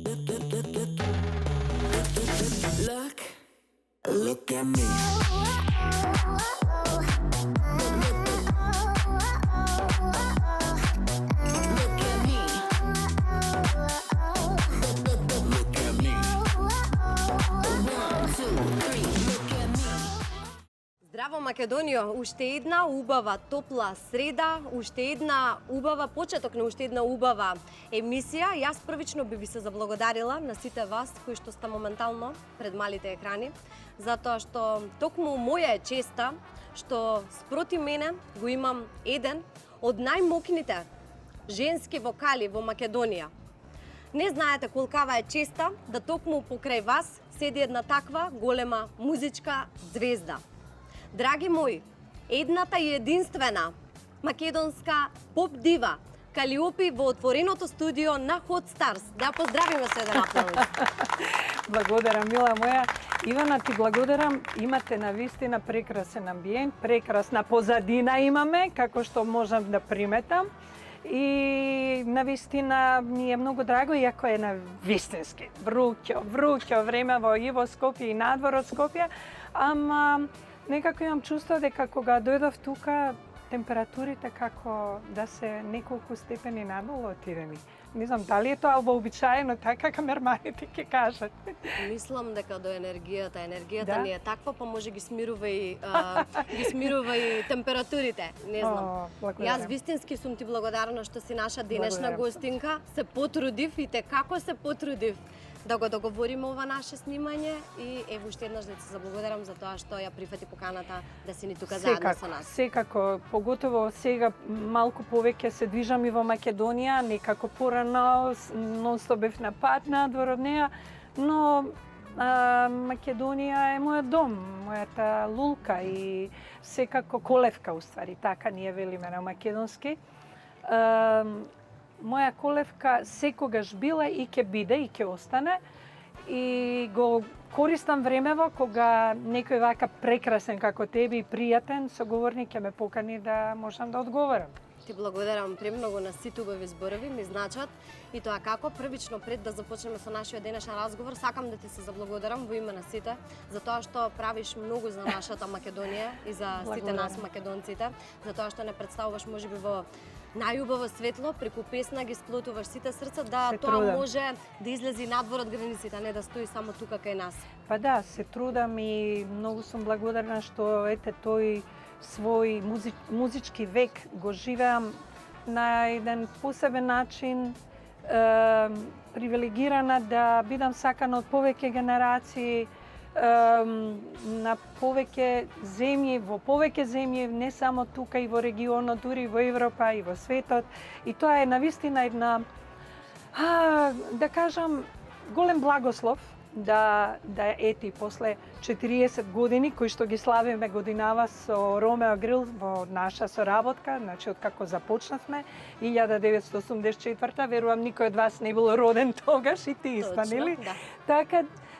Look at me. Здраво, Македонија! Уште една убава, топла среда, уште една убава почеток на уште една убава емисија. Јас првично би ви се заблагодарила на сите вас кои што сте моментално пред малите екрани, затоа што токму моја е честа што спроти мене го имам еден од најмокните женски вокали во Македонија. Не знаете колкава е честа да токму покрај вас седи една таква голема музичка звезда. Драги мои, едната и единствена македонска поп дива Калиопи во отвореното студио на Hot Stars. Да поздравиме се еден аплауз. Благодарам, мила моја. Ивана, ти благодарам. Имате навистина прекрасен амбиент, прекрасна позадина имаме, како што можам да приметам. И навистина ми е многу драго, иако е на вистински вруќо време во и во Скопје и надвор од Скопје, ама некако имам чувство дека кога дојдов тука, температурите како да се неколку степени надолу отидени. Не знам дали е тоа вообичаено така камерманите ќе кажат. Мислам дека до енергијата Да? ни е таква, па може ги смирува и температурите. Не знам. Благодарам. Јас вистински сум ти благодарна што си наша денешна Благодарам. гостинка. Се потрудив и те како се потрудив да го договориме ова наше снимање и ево уште еднаш да ти заблагодарам за тоа што ја прифати поканата да си ни тука заедно со нас. Секако, поготово сега малку повеќе се движам и во Македонија, некако порано, нонстоп бев на пат надвор од неа, но Македонија е мојот дом, мојата лулка и секако колевка уствари, така ние велиме на македонски. Моја колевка секогаш била и ќе биде и ќе остане и го користам времево кога некој вака прекрасен како тебе и пријатен соговорник ќе ме покани да можам да одговорам. Ти благодарам премногу на сите убави зборови, ми значат и тоа како првично пред да започнеме со нашиот денешен разговор, сакам да ти се заблагодарам во име на сите за тоа што правиш многу за нашата Македонија и за сите нас македонците, за тоа што не представуваш можеби во најубаво светло, преку песна ги сплотуваш сите срца да Се тоа трудам. може да излези надвор од границите, не да стои само тука кај нас. Па да, се трудам и многу сум благодарна што ете тој свој музички век го живеам на еден посебен начин, привилегирана да бидам сакана од повеќе генерации, на повеќе земји, во повеќе земји, не само тука и во регионот, дури во Европа и во светот. И тоа е навистина една, да кажам, голем благослов да ети после 40 години кои што ги славиме годинава со Ромео Грил во наша соработка, значи од како започнавме 1984, верувам никој од вас не бил роден тогаш и ти исто, нели? Да.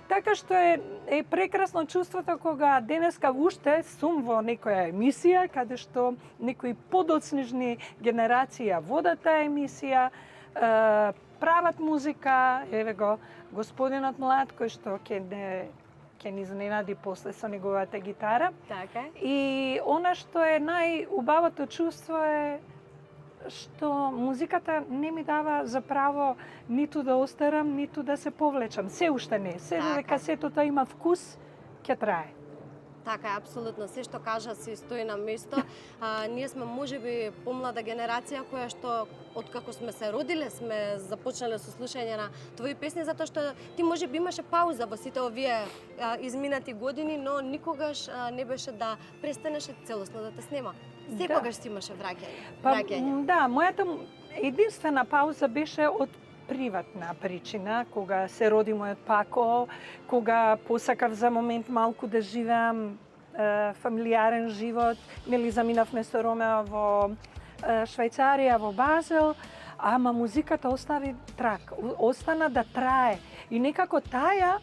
Така што е прекрасно чувството кога денеска уште сум во некоја емисија каде што некои подоцнежни генерации ја водат таа емисија, прават музика, еве го господинот млад кој што ќе ни изненади после со неговата гитара. Така. И она што е најубавото чувство е што музиката не ми дава за право ниту да остарам, ниту да се повлечам. Се уште не. Се додека сетото има вкус, ќе трае. Така е, апсолутно. Се што кажа си стои на место. Ние сме можеби помлада генерација која што откако сме се родиле, сме започнале со слушање на твои песни, затоа што ти можеби имаше пауза во сите овие изминати години, но никогаш не беше да престанеше целосно да те снема. Секогаш си имаше враќање. Да, мојата единствена пауза беше од приватна причина, кога се роди мојот пако, кога посакав за момент малку да живеам фамилиарен живот, нели заминавме со Ромео во Швајцарија, во Базел, ама музиката остави трак, остана да трае. И некако таја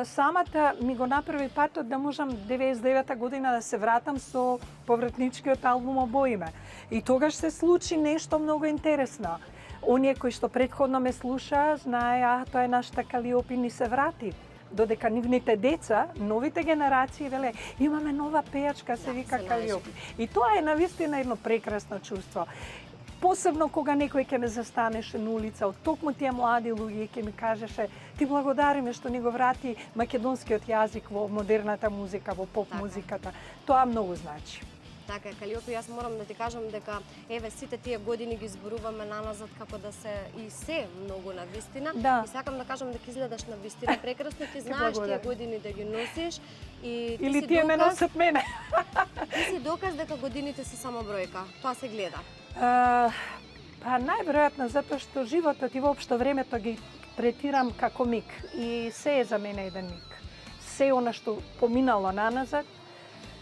самата ми го направи патот да можам 99-та година да се вратам со повратничкиот албум Обоиме. И тогаш се случи нешто многу интересно. оние кои што претходно ме слушаа, знае, тоа е нашата Калиопи, ни се врати. Додека нивните деца, новите генерации, веле, имаме нова пејачка, се вика Калиопи. И тоа е навистина едно прекрасно чувство. Посебно кога некој ќе ме застанеше на улица, од токму тие млади луѓе ќе ми кажеше ти благодариме што ни го врати македонскиот јазик во модерната музика, во поп музиката. Тоа многу значи. Така е, Калиопи, јас морам да ти кажам дека еве сите тие години ги зборуваме наназад како да се и се многу на вистина. Да. И сакам да кажам дека изгледаш на вистина прекрасно, ти знаеш тие години да ги носиш и ти или си тие ме доказ, носат мене. ти си доказ дека годините се само бројка. Тоа се гледа. Па најверојатно затоа што животот и воопшто времето ги третирам како миг и се е за мене еден миг. Се она што поминало наназад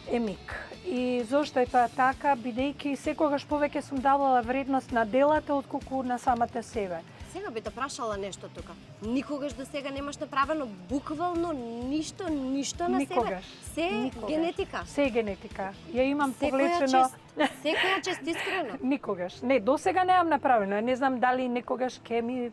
е миг. И зошто е тоа така, бидејќи секогаш повеќе сум давала вредност на делата отколку на самата себе. Сега би те прашала нешто тука. Никогаш до сега немаш направено буквално ништо на Никогаш. себе. Се Никогаш. генетика. Се е генетика. Ја имам Секоја повлечено. Секоја чест искрено. Никогаш. Не, до сега немам направено. Не знам дали некогаш ќе ми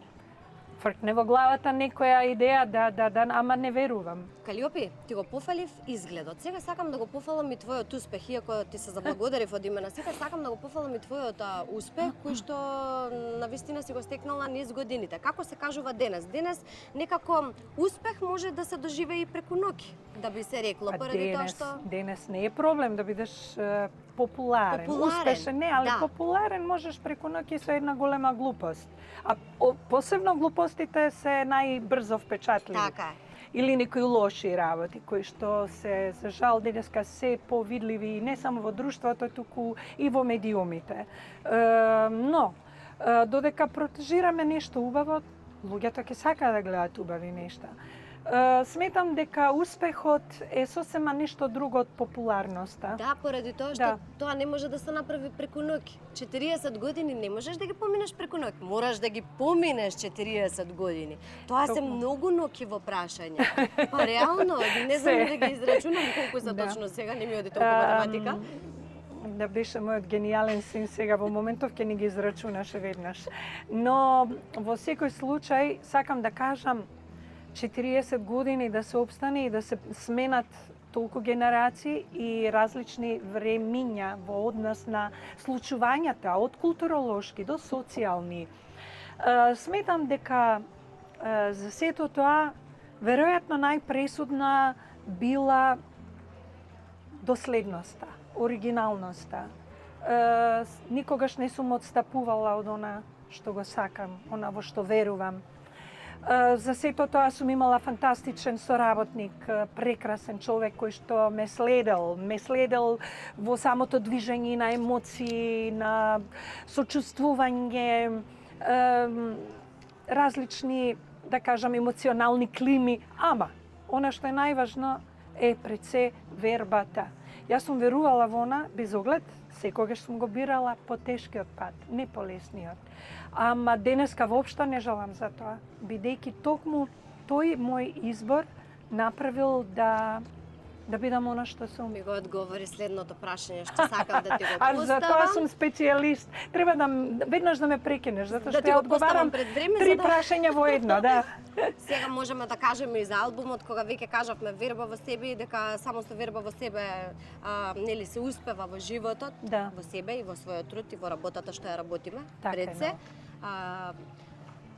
фркне во главата некоја идеја да, ама не верувам. Калиопи, ти го пофалив изгледот. Сега сакам да го пофалам и твојот успех, иако ти се заблагодарив од име на сите, сакам да го пофалам и твојот успех, кој што навистина си го стекнала низ годините. Како се кажува денес? Денес некако успех може да се доживее и преку ноќ, да би се рекло, поради тоа што Денес не е проблем да бидеш популарен. Успешен не, али популарен можеш преку ноќ со една голема глупост. А посебно глупостите се најбрзо впечатливи. така е. Или некои лоши работи кои што се за жал денеска се повидливи не само во друштвото, туку и во медиумите. Но додека протежираме нешто убаво, луѓето ќе сакаат да гледаат убави нешта. Сметам дека успехот е сосема нешто друго од популарноста. Да, поради тоа што тоа не може да се направи преку ноќ. 40 години не можеш да ги поминеш преку ноќ. Мораш да ги поминеш 40 години. Тоа се многу ноќи во прашање. Па реално, не знам да ги израчунам колку се точно сега, не ми оди толку математика. Да беше мојот гениален син сега во моментов ќе ни ги израчунаше веднаш. Но во секој случај сакам да кажам 40 години да се обстане и да се сменат толку генерации и различни времиња во однос на случувањата, од културолошки до социјални. Сметам дека за сето тоа веројатно најпресудна била доследноста, оригиналноста. Никогаш не сум одстапувала од она што го сакам, она во што верувам. За сето тоа сум имала фантастичен соработник, прекрасен човек кој што ме следел во самото движење на емоции, на сочувствување, различни, да кажам, емоционални клими, ама она што е најважно е пред се вербата. Јас сум верувала во она без оглед, секогаш сум го бирала по тешкиот пат, не по лесниот. Ама денеска воопшто не жалам за тоа, бидејќи токму тој мој избор направил да бидам она што сум. Ми го одговори следното прашање што сакам да ти го А поставам. за тоа сум специјалист. Треба да веднаш да ме прекинеш, затоа што ја одговарам пред време, три прашања во едно, да. Сега можеме да кажеме и за албумот, кога веќе кажавме верба во себе и дека само со верба во себе нели се успева во животот, во себе и во својот труд и во работата што ја работиме пред се.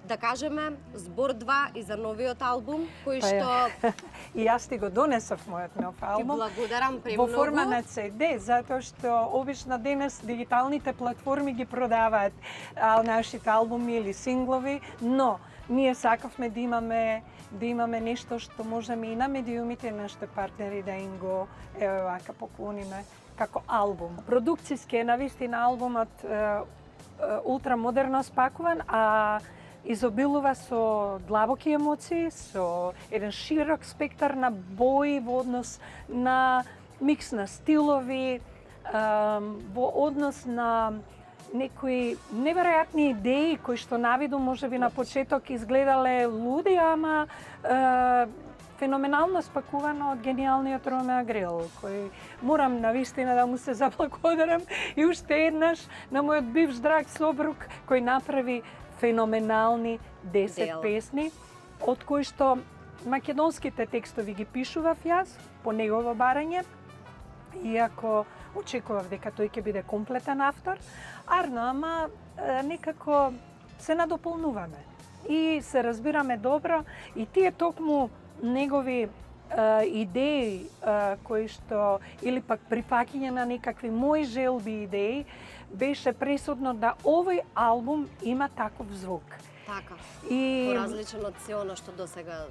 Да кажеме збор 2 и за новиот албум, кој што и јас ти го донесов мојот нов албум. Ти благодарам премногу. Во форма на CD, затоа што обично денес дигиталните платформи ги продаваат нашите албуми или синглови, но ние сакавме да имаме нешто што можеме и на медиумите нашите партнери да им го вака поклониме како албум. Продукциски е навистина албумот ултрамодерно спакуван, а изобилува со длабоки емоции, со еден широк спектар на бои во однос на микс на стилови, во однос на некои неверојатни идеи кои што навиду можеби на почеток изгледале луди, ама феноменално спакувано од гениалниот Ромео Грил, кој морам навистина да му се заблагодарам и уште еднаш на мојот бивш драг сопруг кој направи феноменални 10 Дела. песни, од кои што македонските текстови ги пишував јас по негово барање, иако очекував дека тој ќе биде комплетен автор. Арно, ама некако се надополнуваме и се разбираме добро и тие токму негови идеи кои што или пак прифаќање на некакви мои желби идеи беше пресудно да овој албум има таков звук. Така. И Поразличен од се оно што досега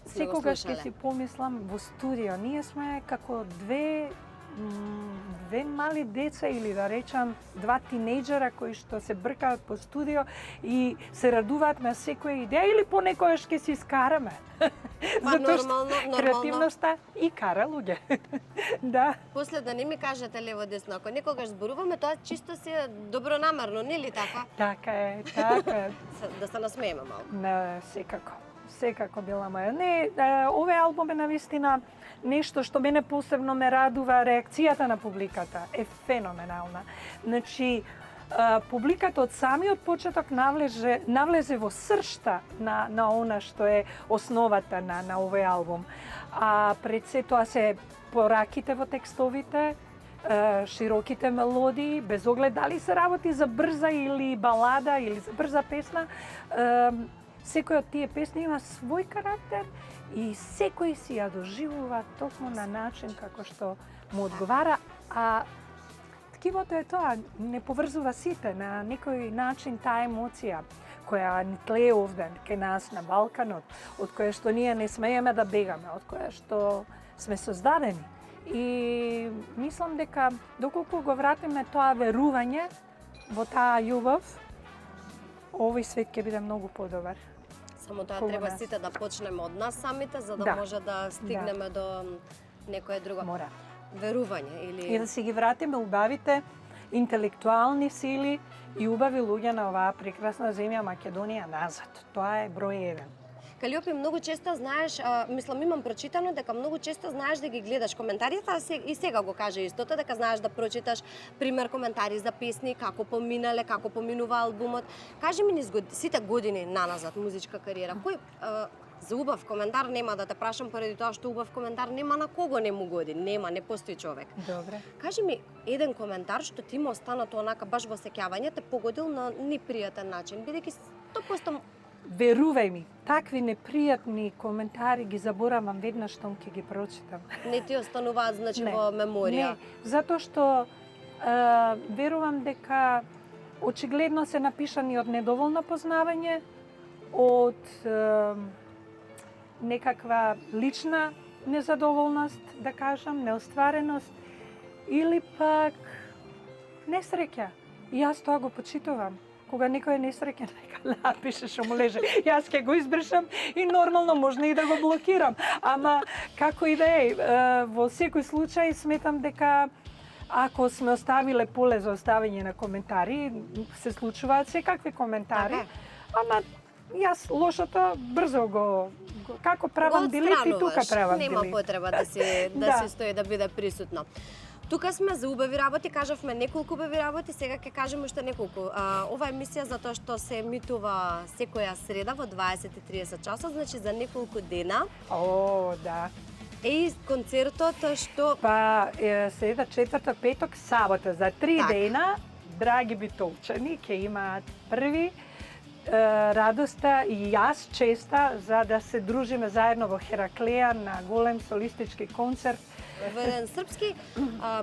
сме го секогаш ќе слушале. си помислам во студио, ние сме како две мали деца или да речам два тинејџера кои што се бркаат по студио и се радуваат на секоја идеја или понекогаш ќе се искараме. Па, Затоа што нормално. креативноста и кара луѓе. Да. После да не ми кажете лево десно, ако некогаш зборуваме, тоа чисто си е добронамерно, нели така? Така е, така е. Да се насмееме малку. Не, секако била моја. Не, овој албум е навистина нешто што мене посебно ме радува, реакцијата на публиката е феноменална. Значи, публиката од самиот почеток навлезе во сршта на она што е основата на овој албум. А пред се тоа се пораките во текстовите, широките мелодии, без оглед дали се работи за брза или балада или за брза песна, секој од тие песни има свој карактер и секој си ја доживува токму на начин како што му одговара, а ткивото е тоа, не поврзува сите на некој начин таа емоција која ни тлее овде кај нас на Балканот, од која што ние не смееме да бегаме, од која што сме создадени. И мислам дека доколку го вратиме тоа верување во таа љубов, овој свет ќе биде многу подобар. Само тоа Кога треба нас. сите да почнеме од нас самите, за да Да. може да стигнеме до некое друго. Мора. Верување или И да си ги вратиме убавите интелектуални сили и убави луѓе на оваа прекрасна земја Македонија назад. Тоа е број 1. Калиопи, многу често знаеш, мислам имам прочитано дека многу често знаеш да ги гледаш коментарите, а и сега го каже истото, дека знаеш да прочиташ пример коментари за песни, како поминале, како поминува албумот. Кажи ми низ сите години наназад музичка кариера, кој за убав коментар нема да те прашам поради тоа што убав коментар нема на кого не му годи, не постои човек. Добре. Кажи ми еден коментар што ти му остана тоа онака баш во сеќавање, те погодил на непријатен начин, бидејќи 100% Верувај ми, такви непријатни коментари ги заборавам веднаш штом ќе ги прочитам. не ти остануваат значи Не, во меморија. Не, затоа што верувам дека очигледно се напишани од недоволно познавање, од некаква лична незадоволност, да кажам, неоствареност, или пак несреќа. И јас тоа го почитувам. Кога некој е несреќен, нека напише што му леже. Јас ќе го избришам и нормално можно и да го блокирам. Ама како и да е, во секој случај сметам дека ако сме оставиле поле за оставање на коментари, се случуваат секакви коментари. Така. Ама јас лошото брзо го како правам делит и тука правам делит. Нема потреба да си Да. стои да биде присутно. Тука сме за убави работи, кажавме неколку убави работи, сега ќе кажеме уште неколку. Ова емисија затоа што се емитува секоја среда во 20:30 часот, значи за неколку дена. О, да. И концертот што Па среда, четврток, петок, сабота за 3 Така. дена драги битолчани ќе имаат први радоста и јас честа за да се дружиме заедно во Хераклеја на голем солистички концерт. во еден српски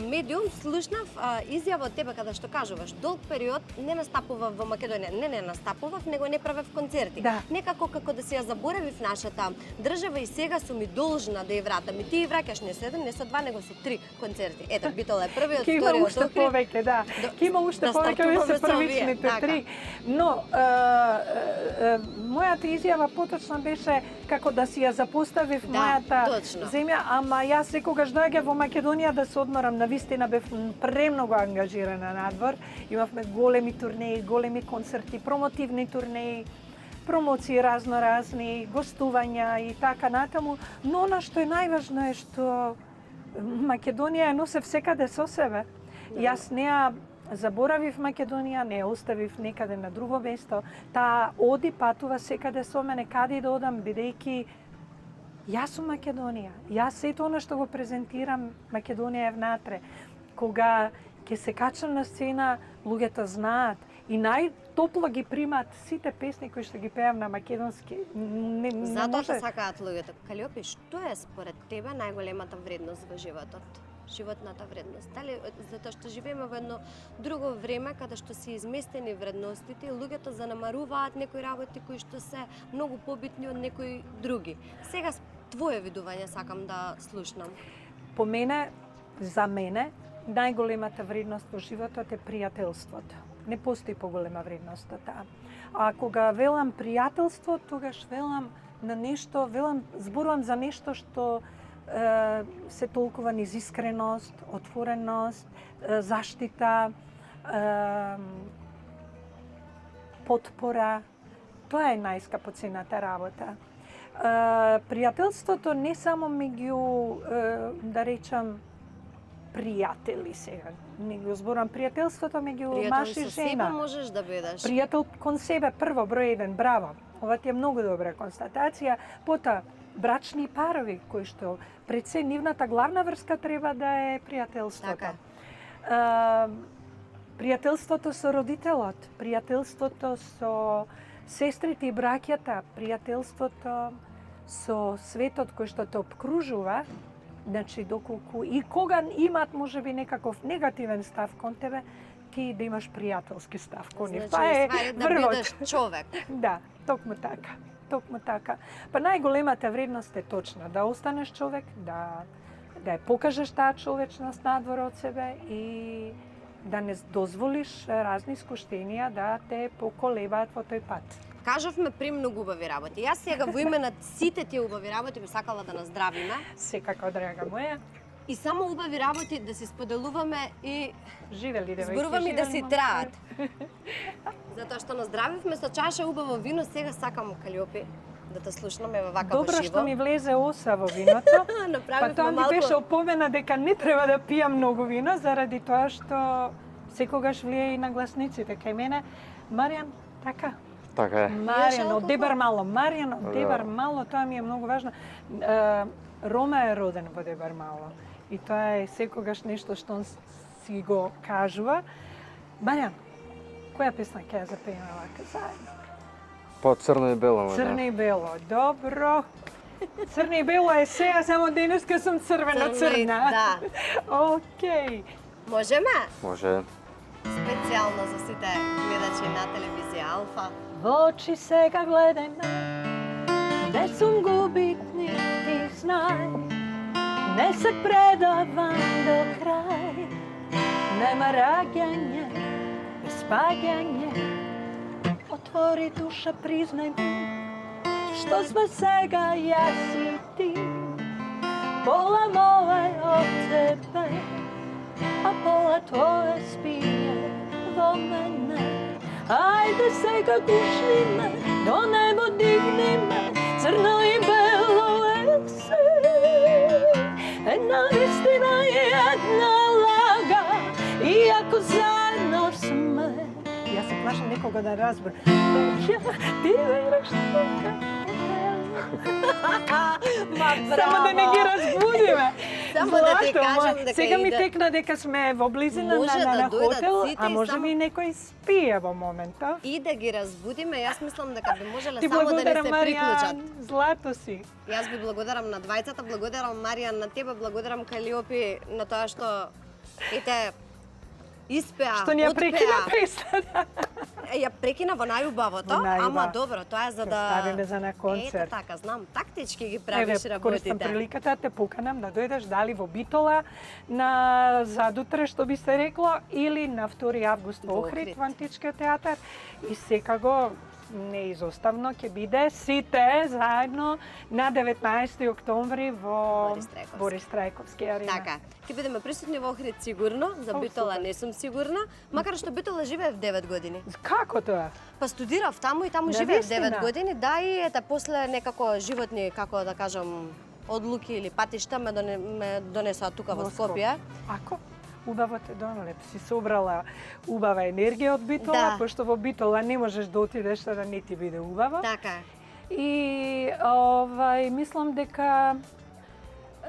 медиум слушнав изјава од тебе каде што кажуваш долг период не настапував во Македонија. Не настапував, него не правев концерти. Да. Некако како да се ја заборавив нашата држава и сега сум ми должна да ја вратам. И ти ја враќаш не со еден, не со два, него со 3 концерти. Ето, Битол е првиот, Ќе има вториот, уште Охрид. повеќе, да. Ќе има уште да повеќе, овие се стартуваме со овие, првичните така. 3. Но мојата изјава поточна беше како да си ја запоставив Да, мојата точно. земја, ама јас секогаш доаѓав во Македонија да се одморам. Навистина бев премногу ангажирана надвор. Имавме големи турнеи, големи концерти, промотивни турнеи, промоции разноразни, гостувања и така натаму. Но она што е најважно е што Македонија ја носев секаде со себе. Јас неа заборавив Македонија, не ја оставив некаде на друго место. Таа оди, патува секаде со мене, каде и да одам, бидејќи јас сум Македонија. Јас сето она што го презентирам, Македонија е внатре. Кога ќе се качам на сцена, луѓето знаат и најтопло ги примаат сите песни кои што ги пеам на македонски. Не Затоа може... те сакаат луѓето. Калиопи, што е според тебе најголемата вредност во животот? Животната вредност. Дали затоа што живееме во едно друго време каде што се изместени вредностите и луѓето занемаруваат некои работи кои што се многу побитни од некои други. Сега твое видување сакам да слушнам. По мене, за мене, најголемата вредност во животот е пријателството. Не постои поголема вредност од таа. А кога велам пријателство, тогаш велам на нешто, зборувам за нешто што се толкува низ искреност, отвореност, заштита, потпора. Тоа е најскапоцената работа. Пријателството не само меѓу, да речам, пријатели сега. Не го зборам пријателството меѓу маж и Пријател со жена. себе можеш да бидеш. Пријател кон себе прво, број 1, браво. Ова ти е многу добра констатација. Потоа, брачни парови, кои што пред се нивната главна врска треба да е пријателството. Така. Пријателството со родителот, пријателството со сестрите и браќата, пријателството со светот кој што те обкружува, значи доколку и кога имаат можеби некаков негативен став кон тебе, ти да имаш пријателски став кон нив. Значи, Тоа е да врвот. бидеш човек. Да, токму така. Токму така. Па најголемата вредност е точна да останеш човек, да ја покажеш таа човечност надвор од себе и да не дозволиш разни искуштенија да те поколебаат во тој пат. Кажавме премногу убави работи. Јас сега во име на сите тие убави работи би сакала да наздравиме. Секако, драга моја, И само убави работи да си споделуваме и живели девојки. зборуваме да си живели траат. Затоа што наздравивме со чаша убаво вино, сега сакам, Калиопи, да те слушнаме во вакаво Добро живо. што ми влезе оса во виното. Па Направивме тоа ми малку. беше опомена дека не треба да пијам многу вино заради тоа што секогаш влие и на гласниците кај мене. Маријан, така? Така е. Маријан, алкохол? од Дебар Мало. Маријан, од Да. Дебар Мало, тоа ми е многу важно. Рома е роден во Дебар Мало. И тоа е секогаш нешто што он си го кажува. Маријан, која песна ќе ја запееме вака заедно? По црно и бело, ма, Црно и бело, добро. Црно и бело е сега, само денеска сум црвена Црно и- црна. да. Океј. Можеме? Може. Специјално за сите гледачи на телевизија Алфа. Во очи сега гледај ме, не сум губитник, ти знај. Не се предавам до крај, нема раѓање, без паѓање. Отвори душа, признај ми, што сме сега јас и ти. Пола моје од тебе, а пола твое спие во мене. Ајде сега гушни ме, до небо дигни ме, црно и бело е се. Една истина и една лага, иако заедно сме. Јас се плашам некога да разбер. Ти вераш тука. Само да не ги разбудиме. Само да ти Злато кажам мој. дека Сега ми иде- текна дека сме во близина Може да на дојдат хотел, сите а и може само- би некој спие во моментов. И да ги разбудиме, јас мислам дека би можеле Ти само да не благодарам, се приклучат. Маријан, злато си. Јас ви благодарам на двајцата, благодарам Маријан на тебе, благодарам Калиопи на тоа што ете испеа, Што ни ја прекина отпеа. песната. Ја прекина во најубавото, Во најубав. ама добро, тоа е за Ќе да ставиме за на концерт. Ето така, знам, тактички ги Еве, правиш користам работите. приликата да те поканам да дојдеш дали во Битола на задутре, што би се рекло, или на 2 август во Во Охрид, Охрид. во Античкиот театар. И секако неизоставно ќе биде сите заедно на 19 октомври во Борис Трајковски. Борис Трајковски арена. Така, ќе бидеме присутни во Охрид сигурно, за О, Битола супер. не сум сигурна, макар што Битола живеев 9 години. Како тоа? Па студирав таму и таму На живеев вистина? 9 години, да и ете после некако животни, како да кажам, одлуки или патишта ме донесоа тука во Скопје. Ако? убаво те донеле. Си собрала убава енергија од Битола, Да. пошто во Битола не можеш да отидеш да не ти биде убаво. Така е. И мислам дека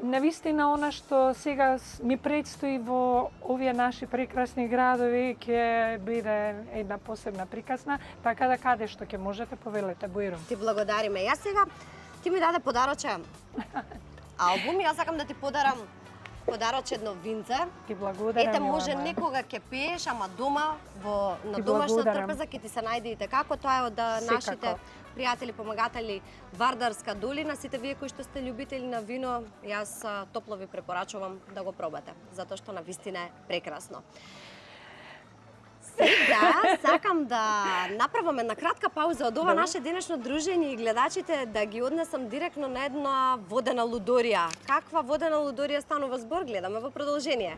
навистина она што сега ми предстои во овие наши прекрасни градови ќе биде една посебна приказна, така да каде што ќе можете повелете, Бојром. Ти благодариме. Јас сега ти ми даде подароче албум, јас сакам да ти подарам подароче едно винце. Ти благодарам. Ете, мила може моја. некога ќе пиеш, ама дома на Ти домашна благодарам. трпеза ќе ти се најде и како тоа е од нашите Секако. пријатели, помагатели Вардарска долина. Сите вие кои што сте љубители на вино, јас топло ви препорачувам да го пробате, затоа што навистина е прекрасно. Сега сакам да направам една кратка пауза од ова наше денешно дружење и гледачите да ги однесам директно на една водена лудорија. Каква водена лудорија станува збор? Гледаме во продолжение.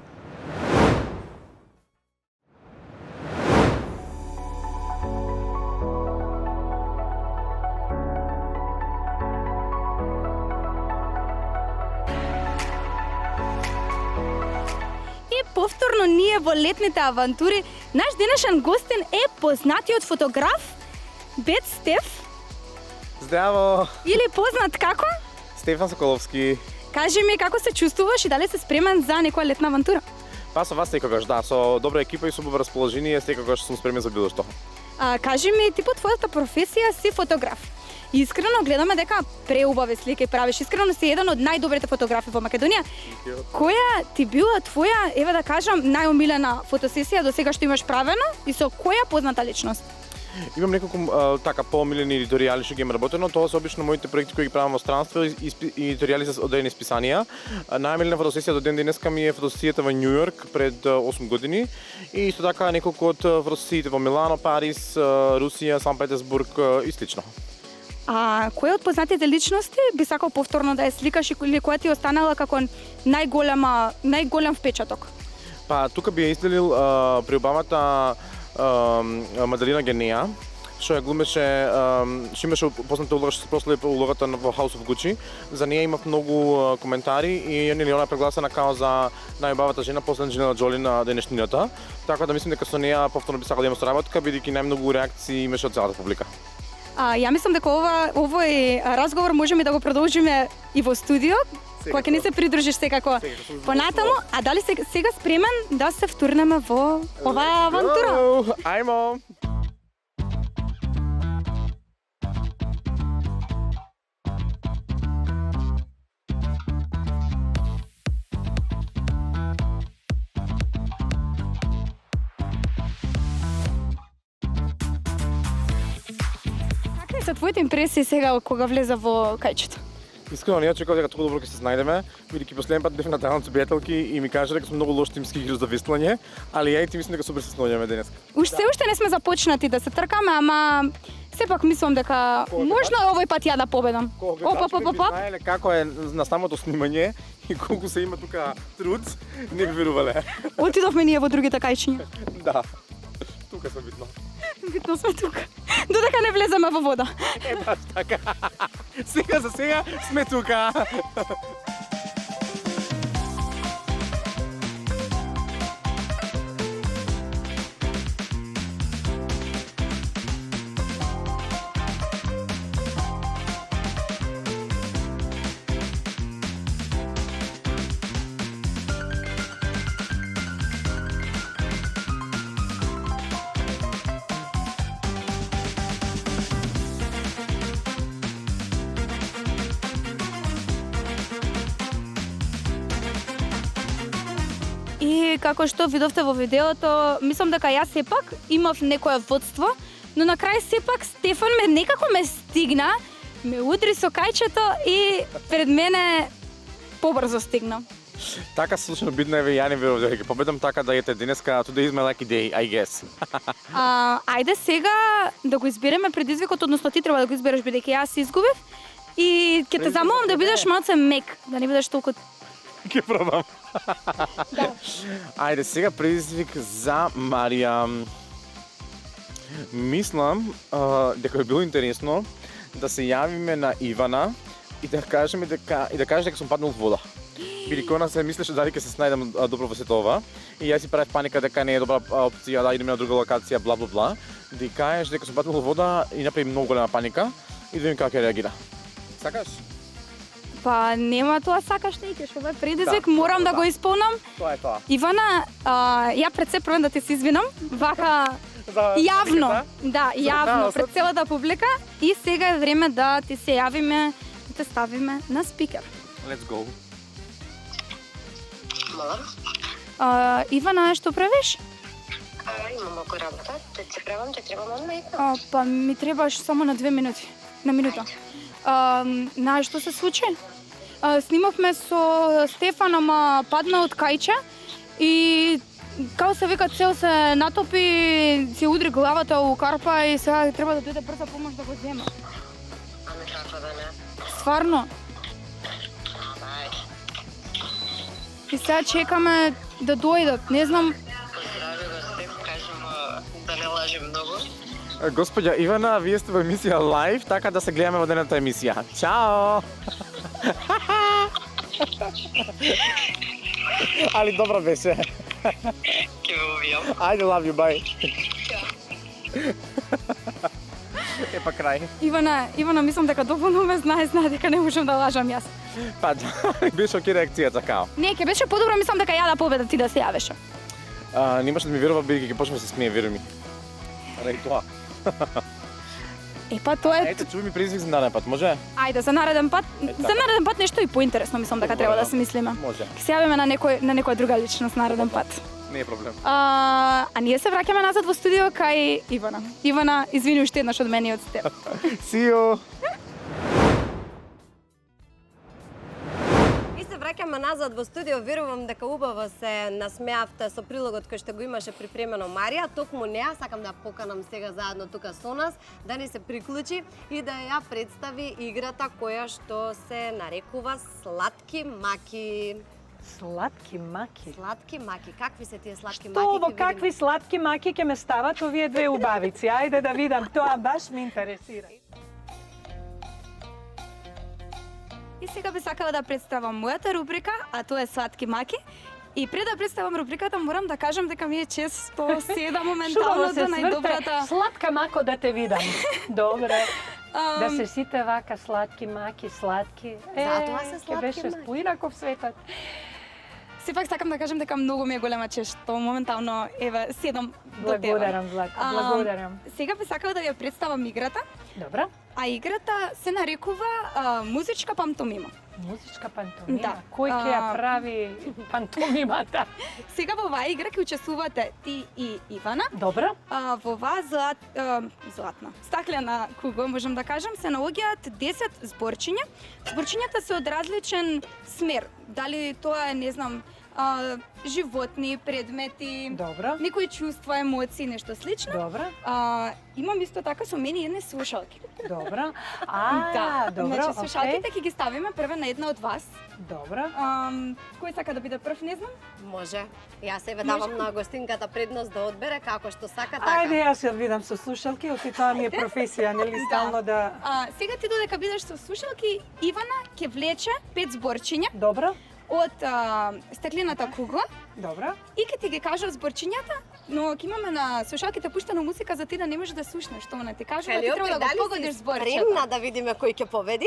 И повторно ние во летните авантури, наш денешен гостин е познатиот фотограф Бет Стеф, Здраво! или познат како? Стефан Соколовски. Кажи ми како се чувствуваш и дали си спремен за некоја летна авантура? Па со вас секогаш, да, со добра екипа и со убаво расположение, секогаш сум спремен за било што. Кажи ми, ти по твојата професија си фотограф. Искрено гледаме дека преубави слики правиш. Искрено си еден од најдобрите фотографи во Македонија. Која ти била твоја, еве да кажам, најомилена фотосесија до сега што имаш правено и со која позната личност? Имам неколку така поомилени едиторијали што ги имам работено, тоа се обично моите проекти кои ги правам во странство и едиторијали за одредени списанија. Најомилена фотосесија до ден денеска ми е фотосесијата во Њу Йорк пред 8 години и исто така неколку од фотосесиите во Милано, Париз, Русија, Сан Петерсбург и слично. Која од познатите личности би сакал повторно да ја сликаш или која ти е останала како најголем впечаток? Па тука би ја изделил преубавата Маделина Генеја, што ја глумеше, што имаше позната улога, што се прослави по улогата во House of Gucci. За неја имав многу коментари и она е прегласена као за најубавата жена после Анџелина Џоли на денешнината. Така да мислам дека со неја повторно би сакал да имам соработка, бидејќи најмногу реакции имаше од целата публика. Ја мислам дека овој разговор можеме да го продолжиме и во студио, кога ќе ни се придружиш секако понатаму, а дали сега спремен да се втурнеме во оваа авантура? Ајмо! Какви се твоите импресии сега кога влеза во кајчето? Искрено не очекував дека толку добро ќе се снајдеме, бидејќи последен пат бев на терен со пријателки и ми кажа дека сум многу лош тимски играч за вестлање, али ја и ти мислам дека супер се снаоѓаме денес. Уште не сме започнати да се тркаме, ама сепак мислам дека можно овој пат ја да победам. Опа. Знаеле како е на самото снимање и колку се има тука труд, не би верувале. Отидовме ние во другите кајчиња. Да. Тука сме битно. Битно сме тука. Додека не влеземе во вода. Е, баш така. Сега за сега сме тука. И како што видовте во видеото, мислам дека јас сепак имав некое водство, но на крај сепак Стефан некако ме стигна, ме удри со кајчето и пред мене побрзо стигна. Така случайно бидно еве ја не верував дека ќе победам, така да ете денеска today is my lucky day, I guess. Ајде сега да го избереме предизвикот, односно ти треба да го избереш бидејќи јас изгубив и ќе те замолам да бидеш малце мек, да не бидеш толку. Ќе пробам. Да. Ајде сега предизвик за Марија. Мислам дека би било интересно да се јавиме на Ивана и да кажеме дека сум паднал во вода. Бидејќи она се мислеше дали ќе се снајдам добро во сето ова. И јас си правев паника дека не е добра опција да идеме на друга локација, бла бла бла. Ди кажеш дека сум патил во вода и направи многу голема паника и да видим како ќе реагира. Сакаш? Па нема тоа сакаш не икеш, ова е предизвик, Да, морам да да. го исполнам. Тоа е тоа. Ивана, ја пред се првен да ти се извинам, вака За јавно, публиката? да, За јавно наосот? пред целата публика и сега е време да ти се јавиме, да те ставиме на спикер. Let's go. Ивана, што правиш? Имам малку работа, те се правам, те требам одма. Па ми требаш само на 2 минути, на минута. Знаеш што се случи? Снимавме со Стефан, ама падна од кајче и као се вика цел се натопи, си удри главата у карпа и сега треба да дојде брза помош да го зема. Ами како да не? Стварно. И сега чекаме да дојдат, не знам. Здраве го Стеф, кажем да не лажем многу. Господја Ивана, вие сте во емисија Live, така да се гледаме во денната емисија. Чао! Али добро беше. Ке ве увијам. Ајде, love you, bye. Епа крај. Ивана, мислам дека доволно ме знае дека не можам да лажам јас. Па, беше оке реакцијата као. Не, ќе беше подобро, мислам дека ја да победам ти да се јавеше. Немаше да ми верува, бидејќи ќе почнем да се смее, веруј ми. Ради тоа. Па тоа е. Ете, чуј ми предизвик за нареден пат, може? Ајде, за нареден пат. За нареден пат нешто и поинтересно мислам дека треба да се мислиме. Може. Ќе се јавиме на некоја друга личност нареден пат. Не е проблем. А ние се враќаме назад во студио кај Ивана. Ивана, извини уште еднаш од мене и од теб. See you! И се враќаме назад во студио, верувам дека убаво се насмеавте со прилогот кој што го имаше припремено Марија. Токму неа сакам да поканам сега заедно тука со нас, да ни се приклучи и да ја представи играта која што се нарекува Сладки маки. Сладки маки. Сладки маки. Какви се тие сладки маки? Што, во Ќе какви видиме. сладки маки ќе ме стават овие две убавици? Ајде да видам, тоа баш ме интересира. И сега би сакала да представам мојата рубрика, а тоа е Сладки маки. И пред да представам рубриката, морам да кажам дека ми е чест што седам моментално Што да до најдобрата. Сладка мако да те видам. Добре. Да се сите вака сладки маки, сладки. Затоа се Ќе сладки беше маки. поинаков светот. Сепак сакам да кажам дека многу ми е голема чест што моментално еве седам до тебе. Благодарам, Златко, благодарам. Сега би сакала да ја представам играта, Добра. а играта се нарекува музичка пантомима. Музичка пантомима. Да. Кој ќе ја прави пантомимата? Сега во оваа игра ќе учествувате ти и Ивана. Добра. Во оваа златна стаклена куга, можам да кажам, се наоѓаат 10 зборчиња. Зборчињата се од различен смер. Дали тоа е, не знам, животни, предмети, Добра. некои чувства, емоции, нешто слично. Добра. Имам исто така со мене едни слушалки. Добра. Добро, значи окей. слушалките ќе ги ставиме прве на една од вас. Добра. Кој сака да биде прв, не знам? Може. Јас себе давам на гостинката предност да одбере како што сака така. Ајде, јас ја видам со слушалки, оти тоа ми е професија, нели стално да... Сега ти додека бидеш со слушалки, Ивана ќе влече 5 зборчиња Добра. од стеклената кугла Добра. и ќе ти ги кажа зборчињата, но ќе имаме на слушалките пуштена музика за ти да не можеш да слушнеш што она ти кажува, ти треба да го погодиш зборчето. Спремна да видиме кој ќе победи?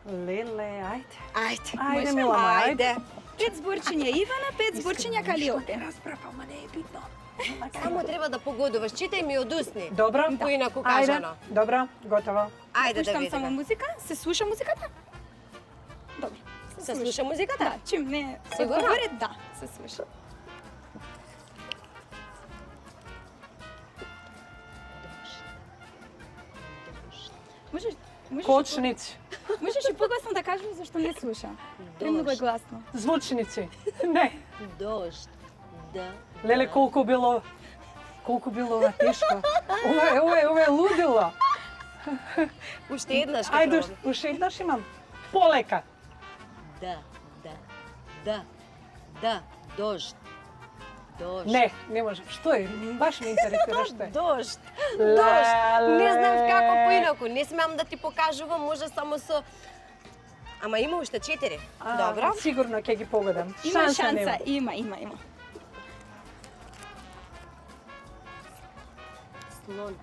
Леле, ајде. Ајде. Ајде, Може? мила моја, ајде. 5 зборчиња Ивана, 5 зборчиња Калиопе. Не разбрав, ама не е битно. Само треба да погодуваш. Читај ми од усни. Добро. Поинаку Ајде, кажано. добро, готово. Ајде да Пуштам само видиме. музика, се слуша музиката? Добро. Се слуша музиката? Да, чим не Сигурно? одговори, да, се слуша. Можеш Кочници, можеш и погласно да кажеш зашто не слуша. Премногу е гласно. звучници. Не. Дожд. Да. Леле, колку било ова тешко. Ова е лудило. Уште еднаш ќе Ајде, пробам. уште еднаш имам. Полека. Да. Дожд. Дожд. Не можам. Што е? Баш ме интересира што е. Дожд. Леле. Не знам како поинаку. Не смеам да ти покажувам, може само со Ама има уште 4. Добро. Сигурно ќе ги погодам. Има нема. шанса, има. Слон.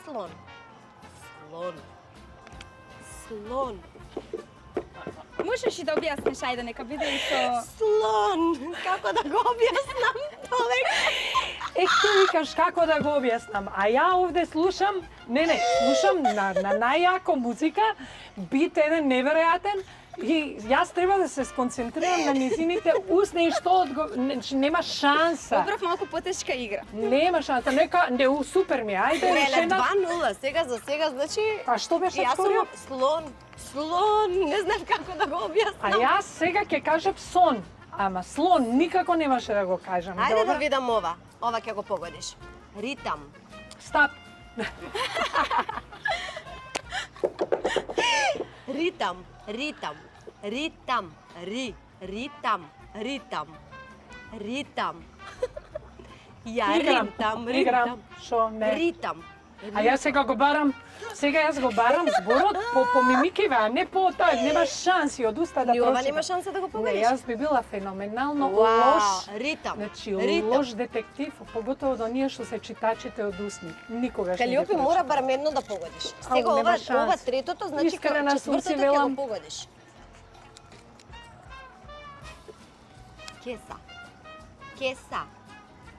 Слон. Слон. Слон. Можеш и да објасниш, ајде, нека биде и со... Слон. Како да го објаснам човек? Ти викаш како да го објаснам, а ја овде слушам, слушам на најјако музика, бит еден неверојатен и јас треба да се сконцентрирам на низините усни и што нема шанса. Добрав малку потешка игра. Нема шанса, супер ми, ајде Леле, решена. 2-0, сега, значи... А што беше Јас вториот? сум слон, не знам како да го А објаснам. јас сега ќе кажам сон, ама слон никако немаше да го кажам. Ајде да Добро? видам ова ќе го погодиш. Ритам. Стап. Ритам, ритам, ритам, ритам, ритам, ритам. Ја ритам, Играм, шо не. ритам. А јас сега го барам зборот по мимикиве, а не по тоа, нема шанси од уста да Ни ова прочитам. нема шанса да го Не, погодиш. јас би била феноменално Вау, лош. ритам, Значи, ритам. лош детектив, поготово до ние што се читачите од усни. Никогаш не ги Калиопи мора прочитам. барем едно да погодиш. Сега нема ова шанс. третото, значи Искрена сум си четвртото ќе велам. го погодиш. Кеса. Кеса.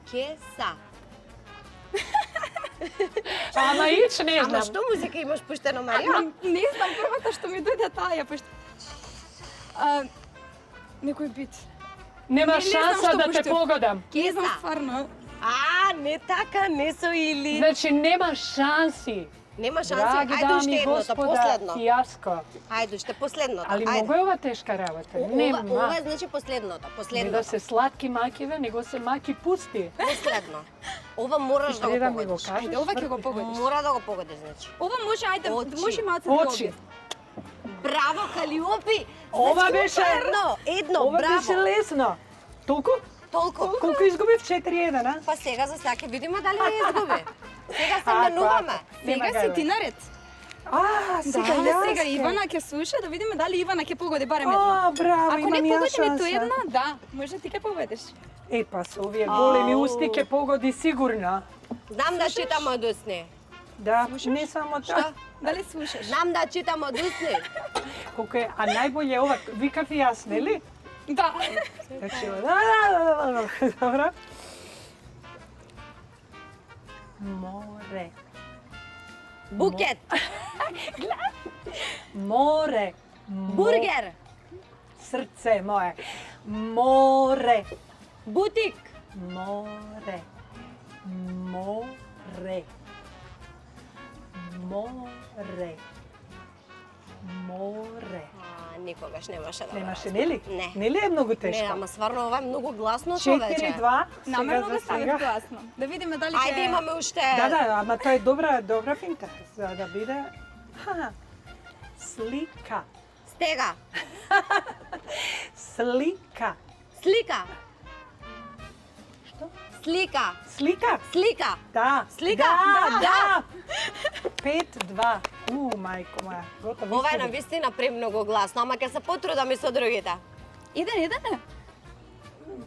Кеса. Ама ич не Ама знам. што музика имаш пуштено, Марија? Не знам, првата што ми дојде таа ја пушти. Некој бит. Нема не знам шанса што да те пуштив. погодам. Не знам Кеса. стварно. Не така, не со или. Значи, нема шанси. Нема шанси. Драги Ајде уште дами, едното, господа, последно. фијаско. Ајде уште последното. Али Ајде. многу е ова тешка работа. Ова Нема. е значи последното, Не да последното. се сладки макиве, него се маки пусти. Последно. Ова мораш да го Гледам ми го погодиш. кажеш. Ајде, ова ќе го погодиш. Мора да го погодиш, значи. Ова може, ајде, Очи. може малце да го Очи. објасни. Браво, Калиопи! Ова Значи, беше- едно, Ова браво. беше лесно. Толку? Толку. Колку изгубив? 4-1, а? Па сега за сега ќе видиме дали ја изгуби. Сега се Ако, менуваме. Нема Сега си гајле. ти наред. Сега Да, јас сега ќе. Ивана ќе слуша да видиме дали Ивана ќе погоди барем едно. А, браво, Ако не имам ја погоди ниту шанса. една, да, може ти ќе победиш. Па со овие големи усти ќе погоди сигурно. Знам да читам од усни. Да, не само тоа. Дали слушаш? Знам да читам од усни. Колку е, а најбоље е ова, викав и јас, нели? Да. Значи, да. Добро. Море. Букет. Море. Бургер. Срце мое. Море. Бутик. Море. Море. Море. Море. Никогаш немаше да го Немаше, нели? Не. Нели е многу Не, тешко? ама стварно ова е многу гласно човече. 4-2. Намерно сега го за ставив сега. гласно. Да видиме дали Ајде ќе... имаме уште. Да, ама тоа е добра финта, за да биде... Слика. Стега. Слика. Слика. Што? Слика. Слика? Слика. Да. Слика? Да. 5-2. Мајко моја. Готово. Ова е изгубив. на вистина премногу гласно, ама ќе се потрудам и со другите. Еден.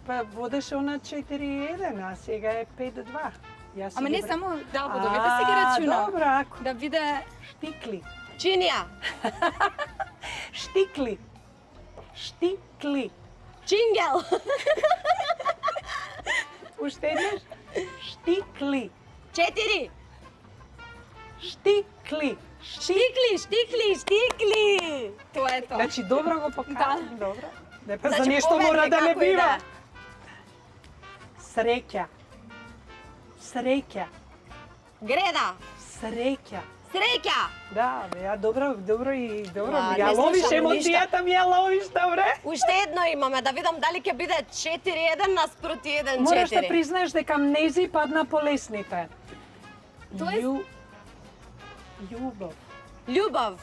Па водеше она 4-1, а сега е 5-2. Јас си Ама ги не бра- само да бодовете си ги рачунам. Добро, ако. Да биде... Штикли. Чинија. Штикли. Штикли. Чингел. Уште еднаш. Штикли. 4. Штикли. Штикли. Тоа е тоа. Значи добро го покажа. Да. Добро. Не па за Значи, нешто победник мора да не како бива. иде? Среќа. Среќа. Греда. Среќа. Среќа. Да, бе, ја добро и добро. Да, Ја не ловиш слушам емоцијата, ми ја ловиш, добре. Уште едно имаме, да видам дали ќе биде 4-1 наспроти 1-4. Мораш да признаеш дека мнези падна по лесните. Тоа е- Љубов. Љубов.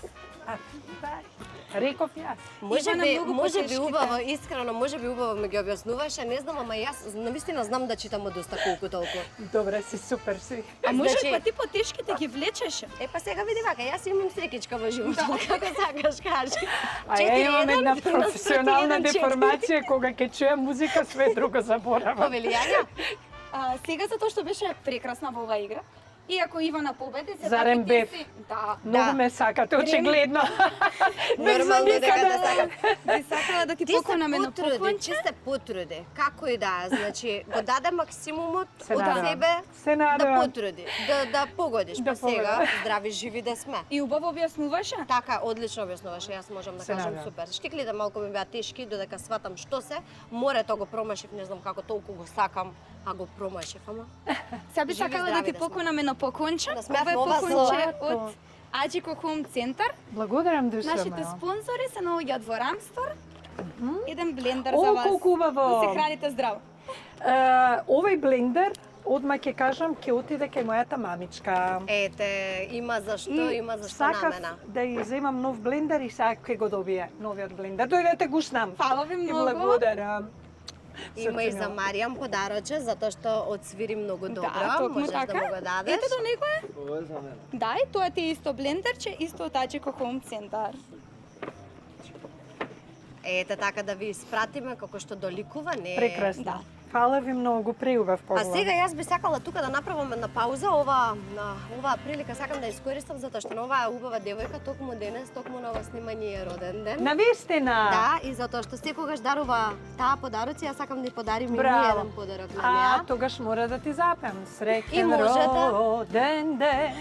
Реков јас. Може Ивана би, многу може би потешките. убаво, искрено, може би убаво ме ги објаснуваше, не знам, ама јас навистина знам да читам од доста колку толку. Добре си, супер си. А може Значи- па ти потешките ги влечеше? Е, па сега види вака, јас имам срекичка во животот, како сакаш кажи. А ја имам 4:1 една наспроти професионална 1:4. деформација кога ќе чуем музика, све друго заборавам. Повели Јања? Сега затоа што беше прекрасна во оваа игра. И ако Ивана победи, се Зарем така ќе бев. си... Да. Многу ме сакате, очигледно. Нормално дека те сакам. Би сакала да ти Ти се поклонаме на потруди, поклонче. ти се потруди, како и да е, значи го даде максимумот Се од надевам. себе Се да надевам. потруди, да погодиш. Да Па сега погодам. здрави живи да сме. И убаво објаснуваше? Така, одлично објаснуваше, јас можам да Се кажам надевам. супер. Штиклите малку ми беа тешки, додека сватам што се, морето го промашив, не знам како толку го сакам, а го промашив, ама. Сега би Живи сакала да здрави ти да сме. поклонаме на поклонче. Да сме Ова е во ова поклонче злато. од Аџико Хом Центар. Благодарам, душа Нашите моја. спонзори се наоѓаат во Рамстор. Еден блендер О, за вас. колку убаво. Да се храните здраво. Овој блендер, одма ќе кажам, ќе отиде кај мојата мамичка. Ете, има зашто, има зашто сакав намена. да ја земам нов блендер и сега ќе го добие новиот блендер. Дојдете гушнам. Фала ви И многу. благодарам. Има и Срцено. за Маријан подароче, затоа што одсвири многу добро, токму можеш да му го дадеш. Ете до него е. Да, и тоа ти е исто блендерче, исто од Аџико Хом Центар. Ете така да ви испратиме како што доликува, не е- Прекрасно. Да. Фала ви многу, преубав А поглед. сега јас би сакала тука да направам една пауза, оваа прилика сакам да искористам затоа што на оваа убава девојка токму денес, токму на ова снимање е роден ден. Навистина. Да, и затоа што секогаш дарува таа подароци, јас сакам да ја подарим и ние Браво. еден подарок на А неа. тогаш мора да ти запем. И Среќен можете. роден ден,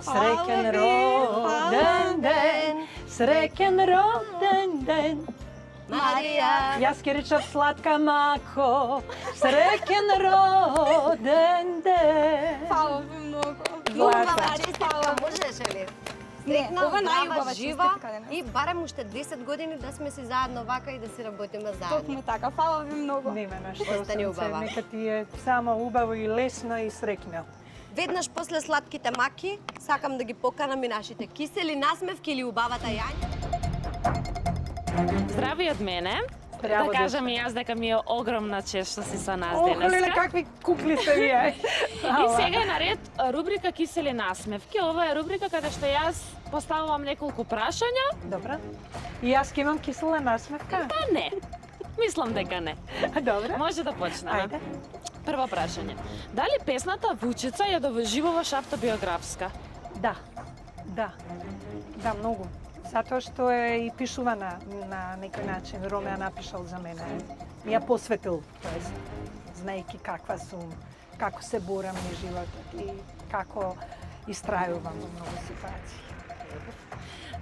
Фала среќен ви, роден ден, среќен роден ден. Марија, Јас ќе речам сладка мако, среќен роден ден. Фала ви многу. Злата. убава честитка, можеше ли? Не, Среќна, ова здрава, најубава жива честитка денес. и барем уште 10 години да сме си заедно вака и да си работиме заедно. Токму така, фала ви многу. Нема на што Остани срце, убава. нека ти е само убаво и лесно и среќно. Веднаш после сладките маки, сакам да ги поканам и нашите кисели насмевки или убавата Јања. Здрави од мене. Здраво, Да кажам и јас дека ми е огромна чест што си со нас Ох, леле, денеска. какви кукли сте вие. И сега е наред рубрика Кисели насмевки. Ова е рубрика каде што јас поставувам неколку прашања, Добра. И јас ќе имам кисела насмевка. а не. Мислам дека не. Добра. Може да почнеме. Ајде. Прво прашање. Дали песната Вучица ја довеживуваш автобиографска? Да. Да. Да, многу. Затоа што е и пишувана на некој начин. Роме ја напишал за мене. Ми ја посветил, тоест, знаејќи каква сум, како се борам на животот и како истрајувам во многу ситуации.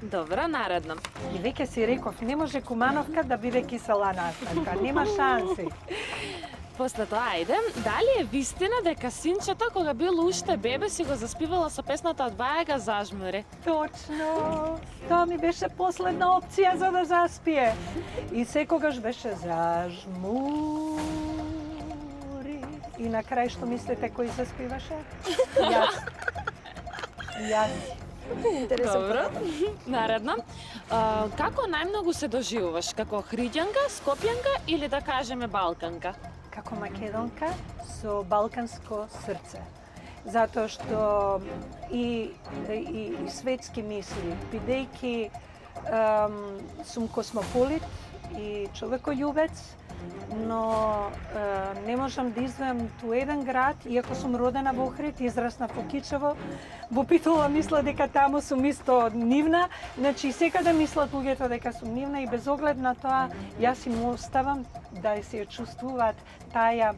Добро, наредно. И веќе си реков, не може Кумановка да биде кисела насмевка. Нема шанси. После тоа, ајде, дали е вистина дека синчето кога бил уште бебе си го заспивала со песната од Бајага Зажмури? Точно. Тоа ми беше последна опција за да заспие. И секогаш беше зажмури. И на крај што мислите кој заспиваше? Јас. Јас. Добро, наредно. Како најмногу се доживуваш? Како хриѓанка, скопјанка или да кажеме балканка? Како македонка со балканско срце. Затоа што и светски мисли, бидејќи сум космополит и човекољубец, но не можам да издвојам ту еден град, иако сум родена во Охрид, израснав во Кичево. Во Питола мисла дека таму сум исто нивна, значи секаде мислат луѓето дека сум нивна и без оглед на тоа јас им оставам да се ја чувствуваат таа,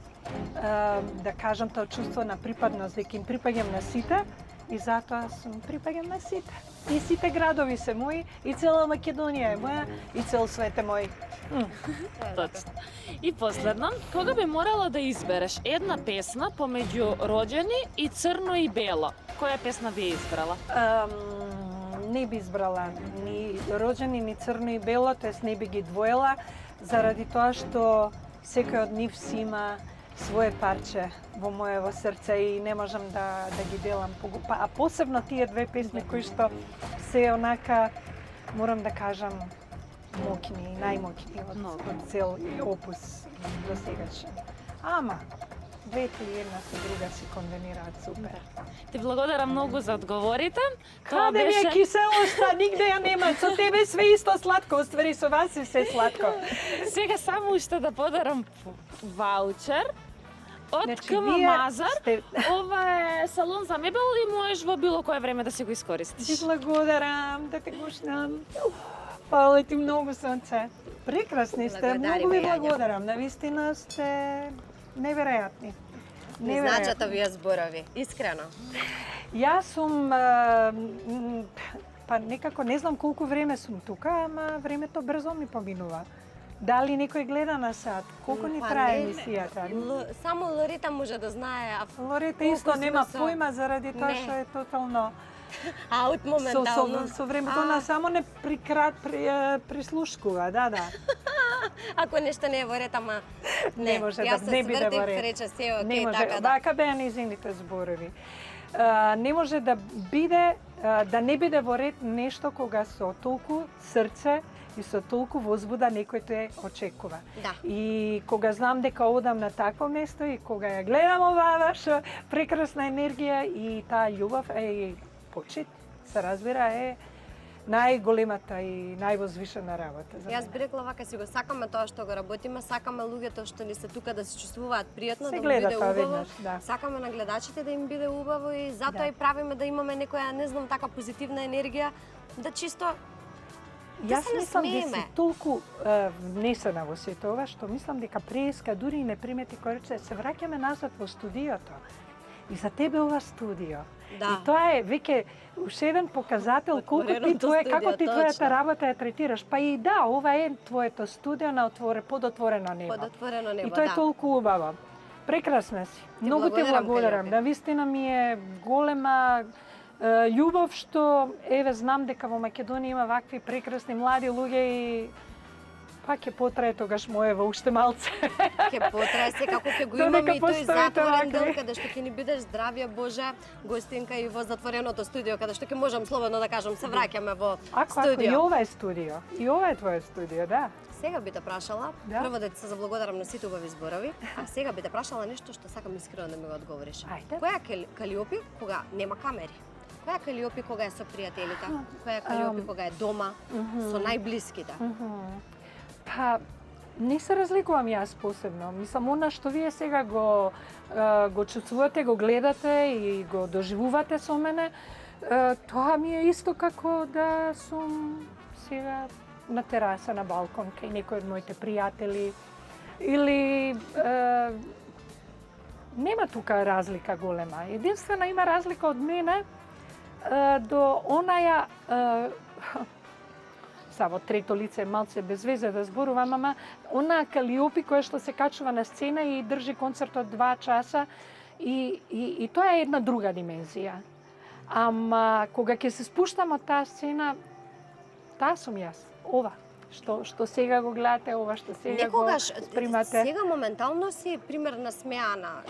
да кажам, тоа чувство на припадност, дека им припаѓам на сите и затоа сум припаѓам на сите. И сите градови се мои, и цела Македонија е моја, и цел свет е мој. Точно. И последно, кога би морала да избереш една песна помеѓу Роѓени и Црно и Бело, која песна би избрала? Не би избрала ни Роѓени, ни Црно и Бело, тоест не би ги двоела, заради тоа што секој од нив си има свое парче во моево срце и не можам да ги делам. А посебно тие две песни кои што се онака морам да кажам, моќни, најмоќни од цел опус до сегашен. Ама, двете и една со друга си комбинираат супер. Ти благодарам многу за одговорите. Каде ми е киселошта? Нигде ја нема. Со тебе све исто сладко, оствари со вас е се сладко. Сега само уште да подарам ваучер од Значи, КМ вие Мазар. сте- Ова е салон за мебел и можеш во било кое време да си го Ти искористиш. благодарам, да те гушнам. Фала ти многу, сонце. Прекрасни сте, многу ви Благодариме, Јања. благодарам. Навистина сте неверојатни. Не значат овие зборови, искрено. Јас сум, па некако не знам колку време сум тука, ама времето брзо ми поминува. Дали некој гледа на сат? Колку ни Па трае не, емисијата? Само Лорита може да знае, Лорета колку исто сме нема со- појма заради тоа Не. што е тотално аут моментално. со времето на само не прислушкува, да. Ако нешто не е во ред, ама Не може јас да се не биде свртив, во ред. рече се Не окей, може, така да. вака беа нејзините зборови. Не може да биде, да не биде во ред нешто кога со толку срце и со толку возбуда некој те очекува. Да. И кога знам дека одам на такво место и кога ја гледам оваа ваша прекрасна енергија и таа љубов и почит, се разбира, е најголемата и највозвишена работа за Јас мене. би рекла вака, си го сакаме тоа што го работиме, сакаме луѓето што ни се тука да се чувствуваат пријатно, Се да им гледа биде тоа убаво. веднаш, да. Сакаме на гледачите да им биде убаво и затоа Да. и правиме да имаме некоја, не знам, така позитивна енергија, да чисто да Јас се мислам дека насмееме. си толку внесена во сето ова, што мислам дека преска дури и не примети кој рече, се враќаме назад во студиото. И за тебе ова студио. Да. И тоа е веќе уште еден показател колку ти Отвореното твое, студио, како ти твојата точно. работа ја третираш. Па и да, ова е твоето студио на подотворено небо. Подотворено небо, И тоа е да. толку убаво. Прекрасна си. Многу ти благодарам, благодарам. Калиопи. Навистина ми е голема љубов што еве знам дека во Македонија има вакви прекрасни млади луѓе и пак ќе потрае тогаш моево уште малце. Ќе потрае се како ќе го Додека имаме и тој постоите затворен дел вакви. каде што ќе ни бидеш здравје Боже, гостинка и во затвореното студио каде што ќе можам слободно да кажам се враќаме во Ако, и студио. ова е студио. И ова е твое студио, да. Сега би те прашала, Да. прво да ти се заблагодарам на сите убави зборови, а сега би те прашала нешто што сакам искрено да ми го одговориш. Ајде. Која е Калиопи кога нема камери? Која е Калиопи кога е со пријателите? Која е Калиопи кога е дома со најблиските? Па, не се разликувам јас посебно. Мислам, она што вие сега го чувствувате, го гледате и го доживувате со мене, тоа ми е исто како да сум сега на тераса, на балкон, кај некој од моите пријатели. Или нема тука разлика голема. Единствено има разлика од мене до онаја са во трето лице малце без везе да зборувам, ама онаа Калиопи која што се качува на сцена и држи концерт од 2 часа и тоа е една друга димензија. Ама кога ќе се спуштам од таа сцена, таа сум јас, ова. Што сега го гледате, ова што сега Некогаш, го спримате. сега моментално си пример насмеана.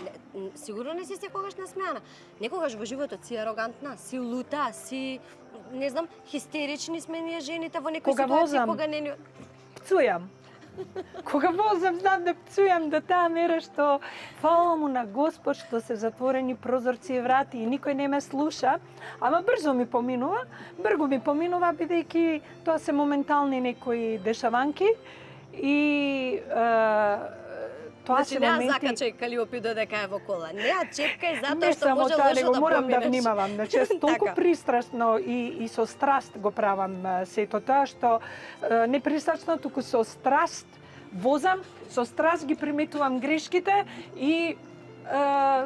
Сигурно не си секогаш насмеана. Некогаш во животот си арогантна, си лута, си, не знам, хистерични сме ние жените во некои Кога ситуации возам. кога не ни... Пцујам. Кога возам, знам да пцујам до таа мера што фала му на Господ што се затворени прозорци и врати и никој не ме слуша, ама брзо ми поминува, бидејќи тоа се моментални некои дешаванки и тоа Значи, се не ја моменти. закачај Калиопи додека е во кола. Не ја чепкај затоа Не што само може тоа, лошо него да морам да поминеш. внимавам. Значи, јас толку Така. пристрасно и со страст го правам сето тоа, што не пристрасно, туку со страст возам, со страст ги приметувам грешките и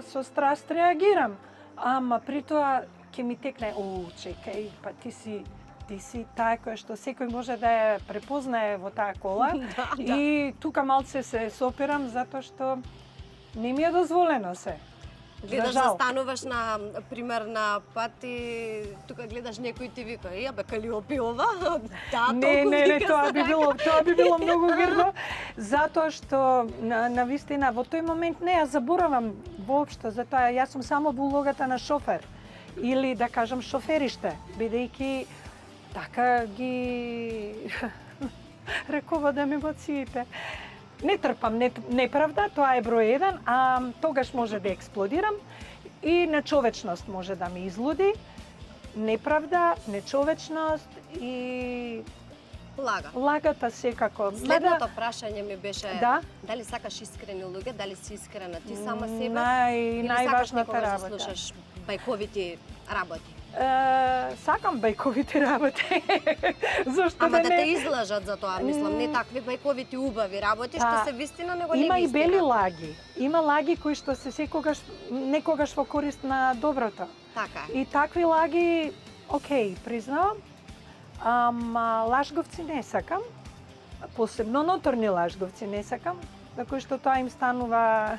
со страст реагирам. Ама при тоа ќе ми текне, чекај, па ти си таа која што секој може да ја препознае во таа кола. И тука малце се сопирам затоа што не ми е дозволено се. Гледаш За да жал. стануваш на пример на пат и тука гледаш некој ти вика, ја бе Калиопи ова? Да, Не, толку вика тоа би сега. тоа би било многу грдо, затоа што на вистина во тој момент не ја заборавам воопшто, затоа јас сум само во улогата на шофер или да кажам шофериште, бидејќи така ги раководам емоциите. Не трпам неправда, тоа е број 1, а тогаш може да експлодирам и нечовечност може да ме излуди. Неправда, нечовечност и Лага. лагата секако. Следното прашање ми беше Да. дали сакаш искрени луѓе, дали си искрена ти сама себе или Најважната сакаш некогаш да работа. слушаш бајковити работи. Сакам бајковите работи. Зошто Ама да те не? излажат за тоа, мислам, не такви бајковити убави работи што Па, се вистина, него не Има и вистина. бели лаги. Има лаги кои што се некогаш во корист на доброто. Така е. И такви лаги, окей, признавам, ама лажговци не сакам. Посебно ноторни лажговци не сакам, за кои што тоа им станува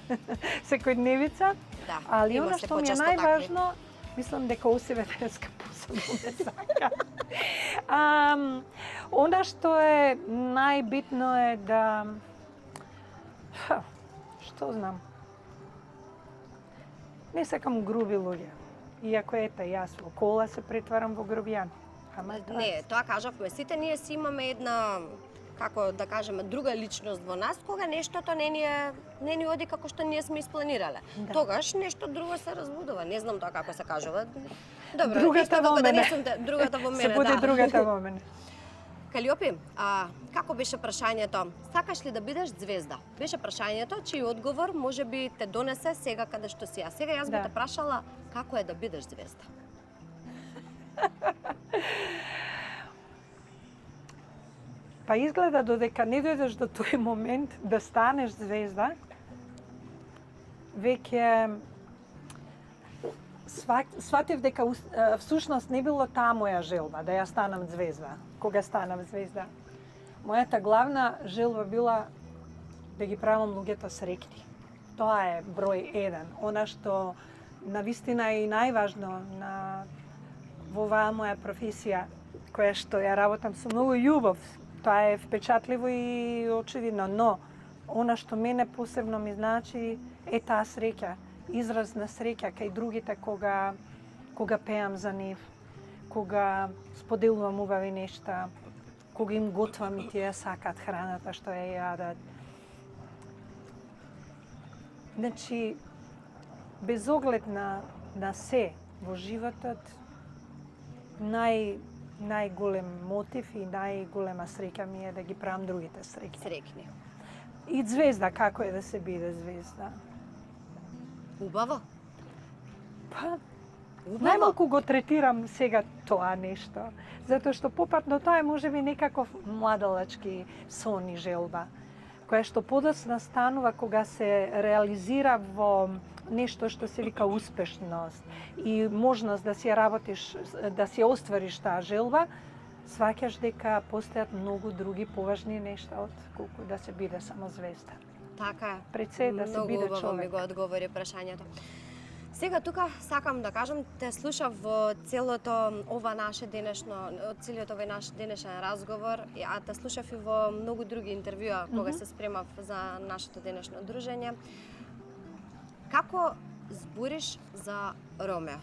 секојдневица. Да, Али има она се што ми е почесто такви. најважно, мислам дека осеве денеска посебно не сака. Она што е најбитно е да... Што знам? Не сакам груби луѓе. Иако ета, јас во кола се претварам во грубијан. Ама Не, тоа кажавме, сите ние си имаме една, како да кажеме, друга личност во нас, кога нештото не ни оди како што ние сме испланирале. Да. Тогаш нешто друго се разбудува. Не знам тоа како се кажува. Добро, Другата исто во како да не мене. сум другата во мене, се буде да. другата во мене. Калиопи, како беше прашањето? Сакаш ли да бидеш звезда? Беше прашањето, чиј одговор може би те донесе сега каде што си. А сега јас би Да. те прашала како е да бидеш звезда. Па изгледа додека не дојдеш до тој момент да станеш звезда, веќе сватив дека всушност не било таа моја желба да ја станам звезда. Кога станам звезда, мојата главна желба била да ги правам луѓето среќни. Тоа е број 1, она што навистина е и најважно во оваа моја професија, која што ја работам со многу љубов. Тоа е впечатливо и очевидно, но она што мене посебно ми значи е таа среќа, израз на среќа кај другите кога пеам за нив, кога споделувам убави нешта, кога им готвам и тие сакат храната што ја јадат. Значи, без оглед на се во животот, најголем мотив и најголема среќа ми е да ги правам другите среќни. Среќни. И звезда, како е да се биде звезда? Убаво? Па, Убаво? најмалку го третирам сега тоа нешто, затоа што попатно тоа е можеби некаков младалачки сон и желба, која што подоцна станува кога се реализира во нешто што се вика успешност и можност да си ја работиш, да си ја оствариш таа желба, сваќаш дека постојат многу други поважни нешта од колку да се биде само звезда. Така е. Пред се да се Многу биде убаво ми човек. го одговори прашањето. Сега тука сакам да кажам, те слушав во целото ова наше денешно, целиот овој наш денешен разговор, а те слушав и во многу други интервјуа кога се спремав за нашето денешно дружење. Како збориш за Ромео?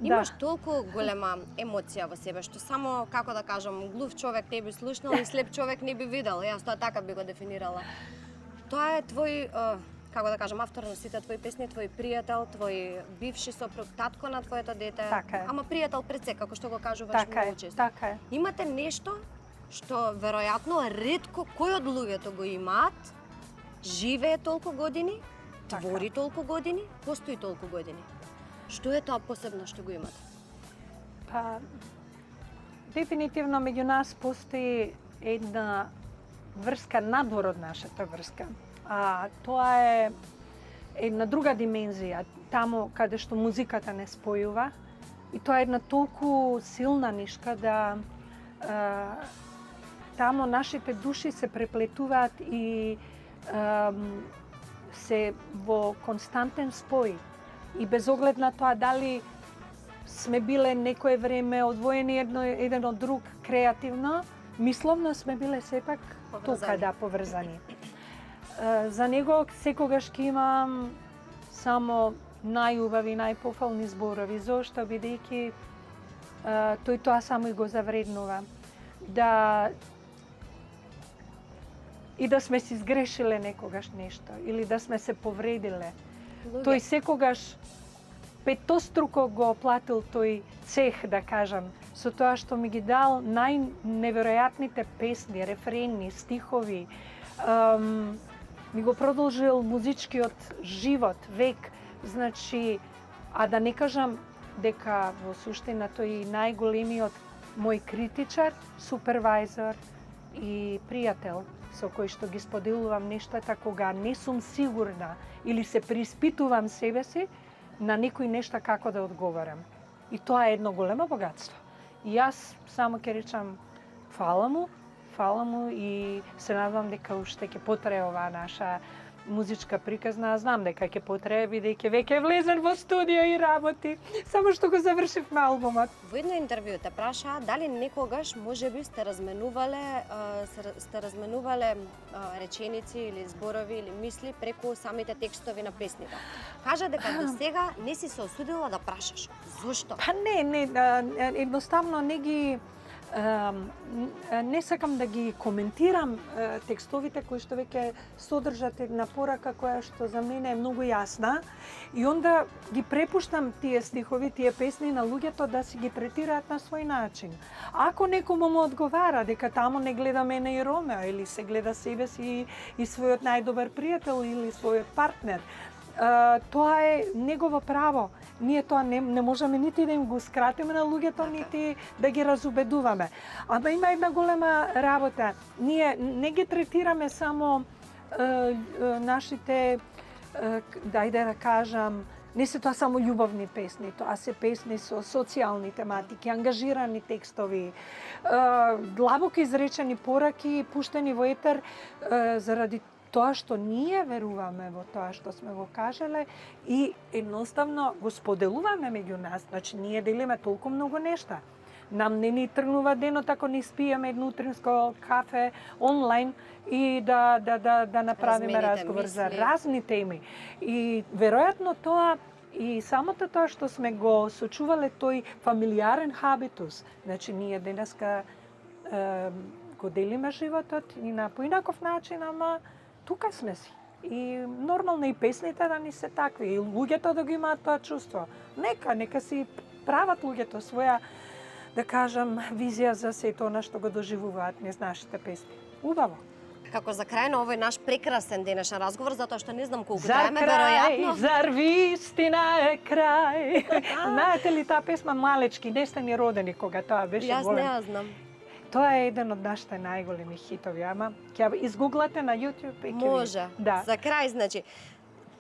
Имаш толку голема емоција во себе, што само, како да кажам, глув човек не би слушнал и слеп човек не би видел. Јас тоа така би го дефинирала. Тоа е твој, како да кажам, автор на сите твои песни, твој пријател, твој бивши сопруг, татко на твоето дете. Така е. Ама пријател пред се, како што го кажуваш Така е, многу често. така е. Имате нешто што веројатно ретко кој од луѓето го имаат, живее толку години, Така. твори толку години, постои толку години. Што е тоа посебно што го имате? Па, дефинитивно меѓу нас постои една врска надвор од нашата врска. А тоа е една друга димензија, таму каде што музиката не спојува. И тоа е една толку силна нишка да таму нашите души се преплетуваат и се во константен спој. И без оглед на тоа дали сме биле некое време одвоени еден од друг креативно, мисловно сме биле сепак тука да поврзани. За него секогаш ќе имам само најубави, најпофални зборови. Зошто? Бидејќи тој тоа само и го завреднува. И да сме си сгрешиле некогаш нешто или да сме се повредиле. Тој секогаш петоструко го платил тој цех, да кажам, со тоа што ми ги дал најневеројатните песни, рефрени, стихови. Ми го продолжил музичкиот живот, век. Значи, а да не кажам дека во суштина тој најголемиот мој критичар, супервајзор и пријател со кој што ги споделувам нештата кога не сум сигурна или се приспитувам себе си на некои нешта како да одговарам. И тоа е едно големо богатство. И јас само ќе речам фала му и се надевам дека уште ќе потрае оваа наша музичка приказна. Знам дека ќе потрае, бидејќи веќе влезен во студио и работи, само што го завршивме албумот. Во едно интервју те праша дали некогаш можеби сте разменувале реченици или зборови или мисли преку самите текстови на песните. Кажа дека до сега не си се осудила да прашаш. Зошто? Па не, едноставно не сакам да ги коментирам текстовите кои што веќе содржат една порака која што за мене е многу јасна и онда ги препуштам тие стихови, тие песни на луѓето да си ги третираат на свој начин. Ако некому му одговара дека таму не гледа мене и Ромео или се гледа себе си и својот најдобар пријател или својот партнер, тоа е негово право. Ние тоа не можеме нити да им го скратиме на луѓето, нити да ги разубедуваме. Ама има една голема работа. Ние не ги третираме само нашите, дајде да кажам, не се тоа само љубовни песни, тоа се песни со социјални тематики, ангажирани текстови, длабоко изречени пораки, пуштени во етер заради тоа што ние веруваме во тоа што сме го кажале и едноставно го споделуваме меѓу нас. Значи, ние делиме толку многу нешта. Нам не ни тргнува денот ако не спиеме едно утринско кафе онлайн и да направиме разговор за разни теми. И веројатно тоа и самото тоа што сме го сочувале тој фамилиарен хабитус. Значи, ние денеска го делиме животот и на поинаков начин, ама тука сме си. И нормално и песните да ни се такви, и луѓето да го имаат тоа чувство. Нека си прават луѓето своја, да кажам, визија за сето она што го доживуваат низ нашите песни. Убаво. Како за крај на овој наш прекрасен денешен разговор, затоа што не знам колку траеме, веројатно. Зар вистина е крај. Знаете ли таа песма Малечки, не сте ни родени кога тоа беше Јас голем. не ја знам. Тоа е еден од нашите најголеми хитови, ама ќе изгуглате на YouTube и ќе Може. Да. За крај, значи,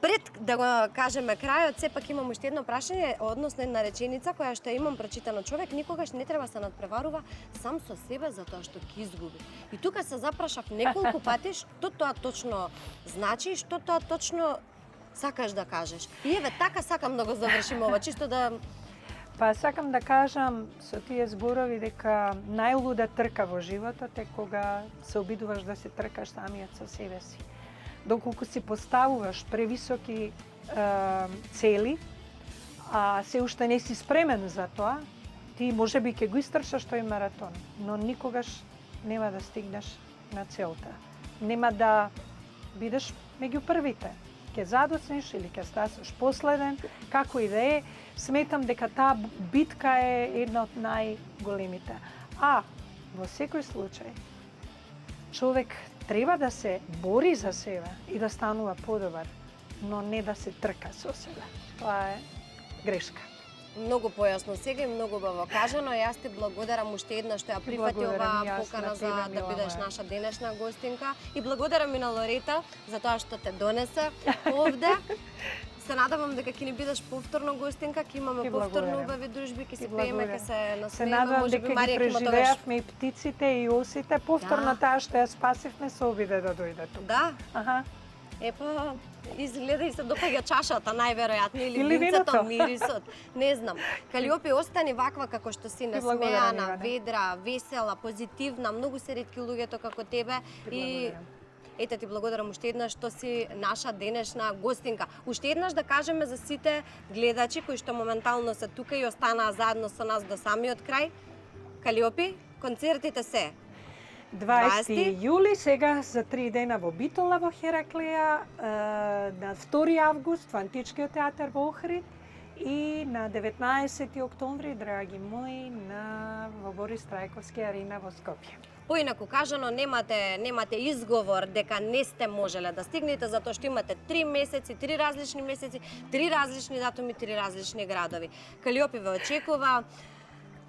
пред да го кажеме крајот, сепак имам уште едно прашање, односно една реченица која што имам прочитано: човек никогаш не треба се надпреварува сам со себе затоа што ќе изгуби. И тука се запрашав неколку пати што тоа точно значи, што тоа точно сакаш да кажеш. И еве така сакам да го завршим ова, чисто да Па сакам да кажам со тие зборови дека најлуда трка во животот е кога се обидуваш да се тркаш самиот со себе си. Доколку си поставуваш превисоки цели, а се уште не си спремен за тоа, ти можеби ќе го истрчаш тој маратон, но никогаш нема да стигнеш на целта. Нема да бидеш меѓу првите. Ќе задоцнеш или ќе стасеш последен, како и да е, сметам дека таа битка е една од најголемите. А во секој случај човек треба да се бори за себе и да станува подобар, но не да се трка со себе. Тоа е грешка. Многу појасно сега и многу убаво кажано. Јас ти благодарам уште еднаш што ја прифати оваа покана за да бидеш наша денешна гостинка и благодарам и на Лорета за тоа што те донесе овде. Се надевам дека ќе ни бидеш повторно гостинка, ќе имаме повторно убави дружби, ќе се пееме, ќе се насмееме, се надевам дека ги преживеавме и птиците и осите, повторно таа што ја спасивме се обиде да дојде тука. Да. Аха. Епа, изгледа и се допаѓа чашата, најверојатно, или винцето, мирисот. Не знам. Калиопи, остани ваква како што си, насмеана, ведра, весела, позитивна. Многу се ретки луѓето како тебе и Ете ти благодарам уште еднаш што си наша денешна гостинка. Уште еднаш да кажеме за сите гледачи кои што моментално се тука и останаа заедно со нас до самиот крај. Калиопи, концертите се 20 јули, сега за 3 дена во Битола во Хераклеја, на 2 август во Античкиот театар во Охрид и на 19 октомври, драги мои, во Борис Трајковски арена во Скопје. Поинаку кажано, немате изговор дека не сте можеле да стигнете, затоа што имате 3 месеци, 3 различни месеци, 3 различни датуми, 3 различни градови. Калиопи ве очекува,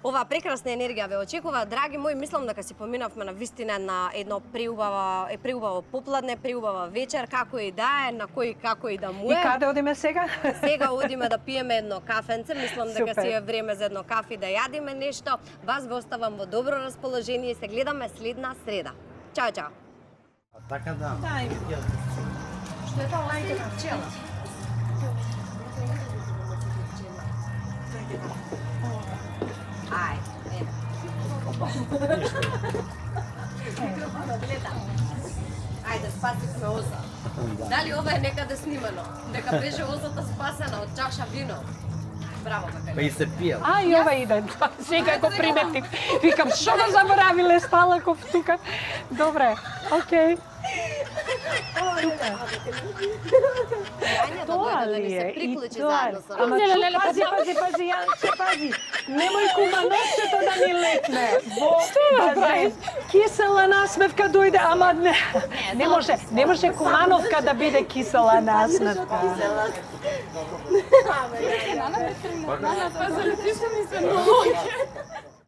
оваа прекрасна енергија ве очекува. Драги мои, мислам дека си поминавме на вистина на едно преубаво попладне, преубава вечер, како и да е, на кој како и да му е. И каде одиме сега? Сега одиме да пиеме едно кафенце, мислам дека Супер. си е време за едно кафе да јадиме нешто. Вас ве оставам во добро расположение и се гледаме следна среда. Чао, чао. Така да. Што е тоа лајка пчела? Ај, Ајде, спасихме оза. Дали ова е некаде снимано? Дека беше озата спасена од чаша вино? Браво, бе. Па и се пие. А, и ова иде. Сега го приметив. Викам, што го заборавиле Сталаков тука? Добре, окей. Јања да дојде да ни се приклучи заедно со Ама нас. пази, Јанче, пази. Немој куманосчето да ни лекне. Во базен. Кисела насмевка дојде, ама не може кумановка да биде кисела насмевка. Па заради што ми се многу.